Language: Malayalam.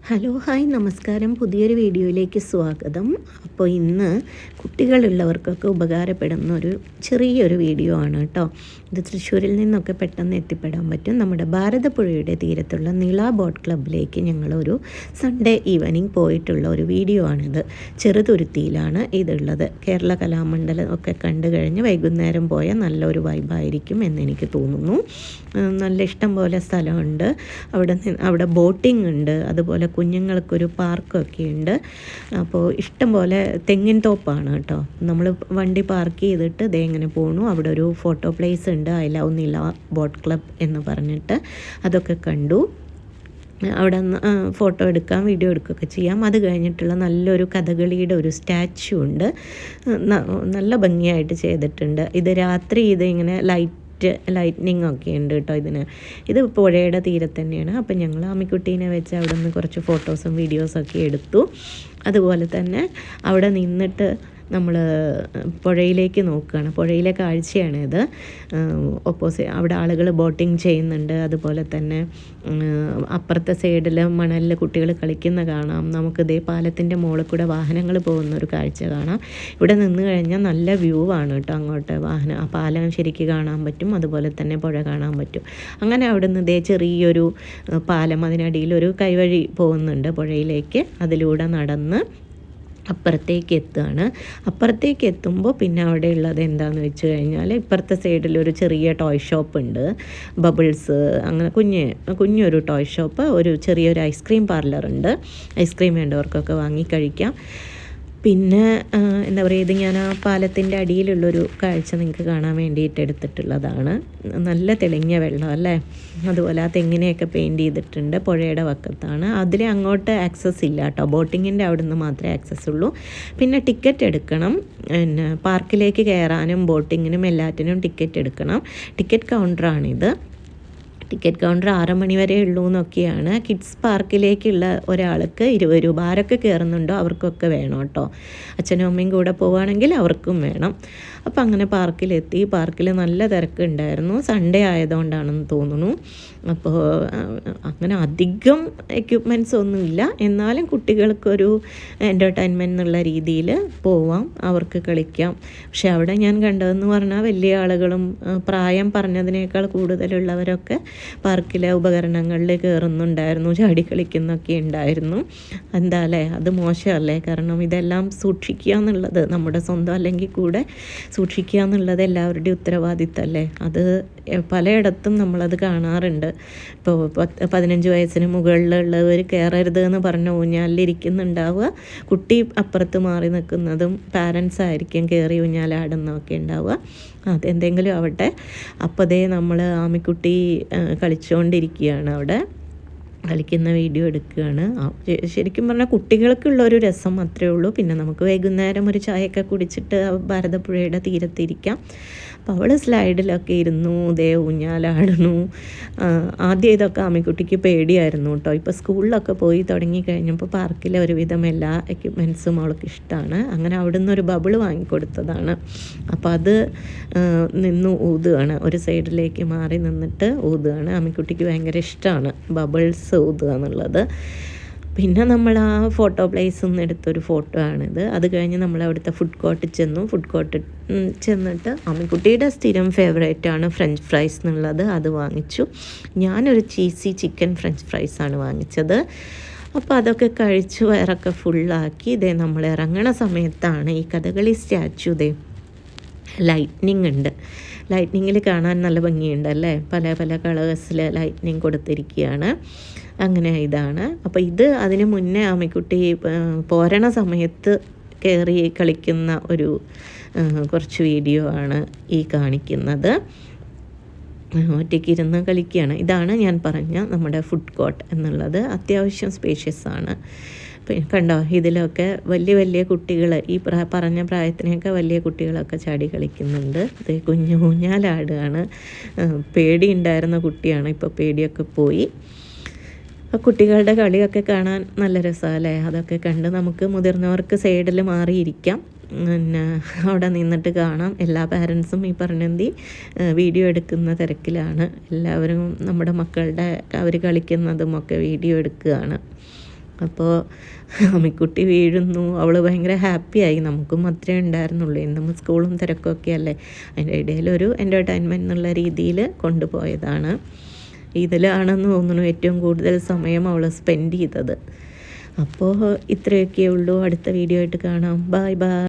ഹലോ ഹായ് നമസ്കാരം. പുതിയൊരു വീഡിയോയിലേക്ക് സ്വാഗതം. അപ്പോൾ ഇന്ന് കുട്ടികളുള്ളവർക്കൊക്കെ ഉപകാരപ്പെടുന്ന ഒരു ചെറിയൊരു വീഡിയോ ആണ് കേട്ടോ. ഇത് തൃശ്ശൂരിൽ നിന്നൊക്കെ പെട്ടെന്ന് എത്തിപ്പെടാൻ പറ്റും. നമ്മുടെ ഭാരതപ്പുഴയുടെ തീരത്തുള്ള നിള ബോട്ട് ക്ലബിലേക്ക് ഞങ്ങളൊരു സൺഡേ ഈവനിങ് പോയിട്ടുള്ള ഒരു വീഡിയോ ആണിത്. ചെറുതുരുത്തിയിലാണ് ഇതുള്ളത്. കേരള കലാമണ്ഡലം ഒക്കെ കണ്ടു കഴിഞ്ഞ് വൈകുന്നേരം പോയാൽ നല്ലൊരു വൈബായിരിക്കും എന്നെനിക്ക് തോന്നുന്നു. നല്ല ഇഷ്ടം പോലെ സ്ഥലമുണ്ട്. അവിടെ ബോട്ടിംഗ് ഉണ്ട്. അതുപോലെ കുഞ്ഞുങ്ങൾക്കൊരു പാർക്കൊക്കെ ഉണ്ട്. അപ്പോൾ ഇഷ്ടം പോലെ തെങ്ങിൻ തോപ്പാണ് കേട്ടോ. നമ്മൾ വണ്ടി പാർക്ക് ചെയ്തിട്ട് ദേ ഇങ്ങനെ പോണു. അവിടെ ഒരു ഫോട്ടോ പ്ലേസ് ഉണ്ട്, ഐ ലവ് നില ബോട്ട് ക്ലബ് എന്ന് പറഞ്ഞിട്ട്. അതൊക്കെ കണ്ടു. അവിടെ ഫോട്ടോ എടുക്കാം, വീഡിയോ എടുക്കുകയൊക്കെ ചെയ്യാം. അത് കഴിഞ്ഞിട്ടുള്ള നല്ലൊരു കഥകളിയുടെ ഒരു സ്റ്റാച്ചു ഉണ്ട്. നല്ല ഭംഗിയായിട്ട് ചെയ്തിട്ടുണ്ട്. ഇത് രാത്രി ഇത് ഇങ്ങനെ ലൈറ്റ്നിങ് ഒക്കെ ഉണ്ട് കേട്ടോ ഇതിന്. ഇത് പുഴയുടെ തീരത്ത് തന്നെയാണ്. അപ്പം ഞങ്ങൾ ആമിക്കുട്ടീനെ വെച്ച് അവിടെ നിന്ന് കുറച്ച് ഫോട്ടോസും വീഡിയോസൊക്കെ എടുത്തു. അതുപോലെ തന്നെ അവിടെ നിന്നിട്ട് നമ്മൾ പുഴയിലേക്ക് നോക്കുകയാണ്. പുഴയിലെ കാഴ്ചയാണിത്. അവിടെ ആളുകൾ ബോട്ടിങ് ചെയ്യുന്നുണ്ട്. അതുപോലെ തന്നെ അപ്പുറത്തെ സൈഡിൽ മണലിൽ കുട്ടികൾ കളിക്കുന്ന കാണാം. നമുക്ക് ഇതേ പാലത്തിൻ്റെ മുകളിൽ കൂടെ വാഹനങ്ങൾ പോകുന്ന ഒരു കാഴ്ച കാണാം. ഇവിടെ നിന്ന് കഴിഞ്ഞാൽ നല്ല വ്യൂ ആണ് കേട്ടോ. അങ്ങോട്ട് ആ പാലം ശരിക്ക് കാണാൻ പറ്റും. അതുപോലെ തന്നെ പുഴ കാണാൻ പറ്റും. അങ്ങനെ അവിടെ നിന്ന് ഇതേ ചെറിയൊരു പാലം, അതിനടിയിലൊരു കൈവഴി പോകുന്നുണ്ട് പുഴയിലേക്ക്. അതിലൂടെ നടന്ന് അപ്പുറത്തേക്ക് എത്തുകയാണ്. അപ്പുറത്തേക്ക് എത്തുമ്പോൾ പിന്നെ അവിടെ ഉള്ളത് എന്താണെന്ന് വെച്ച് കഴിഞ്ഞാൽ ഇപ്പുറത്തെ സൈഡിൽ ഒരു ചെറിയ ടോയ് ഷോപ്പ് ഉണ്ട്. ബബിൾസ്, അങ്ങനെ കുഞ്ഞൊരു ടോയ് ഷോപ്പ്, ഒരു ചെറിയൊരു ഐസ്ക്രീം പാർലറുണ്ട്. ഐസ്ക്രീം വേണ്ടവർക്കൊക്കെ വാങ്ങി കഴിക്കാം. പിന്നെ എന്താ പറയുക, ഇത് ഞാൻ ആ പാലത്തിൻ്റെ അടിയിലുള്ളൊരു കാഴ്ച നിങ്ങൾക്ക് കാണാൻ വേണ്ടിയിട്ട് എടുത്തിട്ടുള്ളതാണ്. നല്ല തെളിഞ്ഞ വെള്ളം അല്ലേ. അതുപോലെ ആ തെങ്ങിനെയൊക്കെ പെയിൻറ്റ് ചെയ്തിട്ടുണ്ട്. പുഴയുടെ വക്കത്താണ്. അതിൽ അങ്ങോട്ട് ആക്സസ് ഇല്ല കേട്ടോ. ബോട്ടിങ്ങിൻ്റെ അവിടെ നിന്ന് മാത്രമേ ആക്സസ് ഉള്ളൂ. പിന്നെ ടിക്കറ്റ് എടുക്കണം. പിന്നെ പാർക്കിലേക്ക് കയറാനും ബോട്ടിങ്ങിനും എല്ലാറ്റിനും ടിക്കറ്റ് എടുക്കണം. ടിക്കറ്റ് കൗണ്ടറാണിത്. ടിക്കറ്റ് കൗണ്ടർ 6 മണി വരെ ഉള്ളൂ എന്നൊക്കെയാണ്. കിഡ്സ് പാർക്കിലേക്കുള്ള ഒരാൾക്ക് 20 രൂപ. ആരൊക്കെ കയറുന്നുണ്ടോ അവർക്കൊക്കെ വേണം കേട്ടോ. അച്ഛനും അമ്മയും കൂടെ പോവുകയാണെങ്കിൽ അവർക്കും വേണം. അപ്പം അങ്ങനെ പാർക്കിലെത്തി. പാർക്കിൽ നല്ല തിരക്കുണ്ടായിരുന്നു. സൺഡേ ആയതുകൊണ്ടാണെന്ന് തോന്നുന്നു. അപ്പോൾ അങ്ങനെ അധികം എക്യുപ്മെൻറ്റ്സ് ഒന്നുമില്ല. എന്നാലും കുട്ടികൾക്കൊരു എൻ്റർടൈൻമെൻറ്റ് എന്നുള്ള രീതിയിൽ പോവാം, അവർക്ക് കളിക്കാം. പക്ഷെ അവിടെ ഞാൻ കണ്ടതെന്ന് പറഞ്ഞാൽ വലിയ ആളുകളും പ്രായം പറഞ്ഞതിനേക്കാൾ കൂടുതലുള്ളവരൊക്കെ പാർക്കിലെ ഉപകരണങ്ങളിൽ കയറുന്നുണ്ടായിരുന്നു, ചാടി കളിക്കുന്നൊക്കെ ഉണ്ടായിരുന്നു. എന്താ അല്ലേ, അത് മോശമല്ലേ? കാരണം ഇതെല്ലാം സൂക്ഷിക്കുക എന്നുള്ളത് നമ്മുടെ സ്വന്തം അല്ലെങ്കിൽ കൂടെ സൂക്ഷിക്കുക എന്നുള്ളത് എല്ലാവരുടെയും ഉത്തരവാദിത്തമല്ലേ. അത് പലയിടത്തും നമ്മളത് കാണാറുണ്ട്. ഇപ്പോൾ 15 വയസ്സിന് മുകളിലുള്ളവർ കയറരുത് എന്ന് പറഞ്ഞ ഊഞ്ഞാലിരിക്കുന്നുണ്ടാവുക. കുട്ടി അപ്പുറത്ത് മാറി നിൽക്കുന്നതും പാരൻസ് ആയിരിക്കും കയറി ഊഞ്ഞാലാടുന്നതൊക്കെ ഉണ്ടാവുക. അതെന്തെങ്കിലും ആവട്ടെ. അപ്പോൾ ദേ നമ്മൾ ആമിക്കുട്ടി കളിച്ചുകൊണ്ടിരിക്കുകയാണ്. അവിടെ കളിക്കുന്ന വീഡിയോ എടുക്കുകയാണ്. ശരിക്കും പറഞ്ഞാൽ കുട്ടികൾക്കുള്ളൊരു രസം അത്രയേ ഉള്ളൂ. പിന്നെ നമുക്ക് വൈകുന്നേരം ഒരു ചായയൊക്കെ കുടിച്ചിട്ട് ഭാരതപ്പുഴയുടെ തീരത്തിരിക്കാം. അപ്പോൾ അവൾ സ്ലൈഡിലൊക്കെ ഇരുന്നു, ദേ ഊഞ്ഞാലാടുന്നു. ആദ്യം ഇതൊക്കെ ആമിക്കുട്ടിക്ക് പേടിയായിരുന്നു കേട്ടോ. ഇപ്പോൾ സ്കൂളിലൊക്കെ പോയി തുടങ്ങി കഴിഞ്ഞപ്പോൾ പാർക്കിലെ ഒരുവിധം എല്ലാ എക്യുപ്മെൻറ്റ്സും അവൾക്ക് ഇഷ്ടമാണ്. അങ്ങനെ അവിടെ നിന്നൊരു ബബിൾ വാങ്ങിക്കൊടുത്തതാണ്. അപ്പോൾ അത് നിന്ന് ഊതുകയാണ്. ഒരു സൈഡിലേക്ക് മാറി നിന്നിട്ട് ഊതുകയാണ്. ആമിക്കുട്ടിക്ക് ഭയങ്കര ഇഷ്ടമാണ് ബബിൾസ് ഊതുക എന്നുള്ളത്. പിന്നെ നമ്മൾ ആ ഫോട്ടോ പ്ലേസിൽ നിന്ന് എടുത്തൊരു ഫോട്ടോ ആണിത്. അത് കഴിഞ്ഞ് നമ്മൾ അവിടുത്തെ ഫുഡ് കോർട്ടിൽ ചെന്നു. ഫുഡ് കോർട്ടിൽ ചെന്നിട്ട് അമ്മിക്കുട്ടിയുടെ സ്ഥിരം ഫേവറേറ്റാണ് ഫ്രഞ്ച് ഫ്രൈസ് എന്നുള്ളത്. അത് വാങ്ങിച്ചു. ഞാനൊരു ചീസി ചിക്കൻ ഫ്രഞ്ച് ഫ്രൈസാണ് വാങ്ങിച്ചത്. അപ്പോൾ അതൊക്കെ കഴിച്ചു വയറൊക്കെ ഫുള്ളാക്കി. ഇതേ നമ്മൾ ഇറങ്ങണ സമയത്താണ് ഈ കഥകളി സ്റ്റാച്ചു ഇതേ ലൈറ്റ്നിങ് ഉണ്ട്. ലൈറ്റ്നിങ്ങിൽ കാണാൻ നല്ല ഭംഗിയുണ്ട് അല്ലേ. പല പല കളേഴ്സിൽ ലൈറ്റ്നിങ് കൊടുത്തിരിക്കുകയാണ്. അങ്ങനെ ഇതാണ്. അപ്പോൾ ഇത് അതിന് മുന്നേ ആമിക്കുട്ടി പോരണ സമയത്ത് കയറി കളിക്കുന്ന ഒരു കുറച്ച് വീഡിയോ ആണ് ഈ കാണിക്കുന്നത്. ഒറ്റയ്ക്ക് ഇരുന്ന് കളിക്കുകയാണ്. ഇതാണ് ഞാൻ പറഞ്ഞ നമ്മുടെ ഫുഡ് കോർട്ട് എന്നുള്ളത്. അത്യാവശ്യം സ്പേഷ്യസ് ആണ്. കണ്ടോ, ഇതിലൊക്കെ വലിയ വലിയ കുട്ടികൾ, ഈ പറഞ്ഞ പ്രായത്തിനൊക്കെ വലിയ കുട്ടികളൊക്കെ ചാടി കളിക്കുന്നുണ്ട്. ഇത് കുഞ്ഞു ഊഞ്ഞാലാടുകയാണ്. പേടിയുണ്ടായിരുന്ന കുട്ടിയാണ്, ഇപ്പോൾ പേടിയൊക്കെ പോയി. കുട്ടികളുടെ കളിയൊക്കെ കാണാൻ നല്ല രസമല്ലേ. അതൊക്കെ കണ്ട് നമുക്ക് മുതിർന്നവർക്ക് സൈഡിൽ മാറിയിരിക്കാം. പിന്നെ അവിടെ നിന്നിട്ട് കാണാം. എല്ലാ പാരൻസും ഈ പറഞ്ഞന്തി വീഡിയോ എടുക്കുന്ന തിരക്കിലാണ്. എല്ലാവരും നമ്മുടെ മക്കളുടെ അവർ കളിക്കുന്നതുമൊക്കെ വീഡിയോ എടുക്കുകയാണ്. അപ്പോൾ അമ്മിക്കുട്ടി വീഴുന്നു, അവൾ ഭയങ്കര ഹാപ്പിയായി. നമുക്കും അത്രേ ഉണ്ടായിരുന്നുള്ളൂ, ഇന്നും സ്കൂളും തിരക്കൊക്കെ അല്ലേ. അതിൻ്റെ ഇടയിലൊരു എൻ്റർടൈൻമെൻറ്റ് എന്നുള്ള രീതിയിൽ കൊണ്ടുപോയതാണ്. ഇതിലാണെന്ന് തോന്നുന്നു ഏറ്റവും കൂടുതൽ സമയം അവൾ സ്പെൻഡ് ചെയ്തത്. അപ്പോൾ ഇത്രയൊക്കെ ഉള്ളൂ. അടുത്ത വീഡിയോ ആയിട്ട് കാണാം. Bye bye.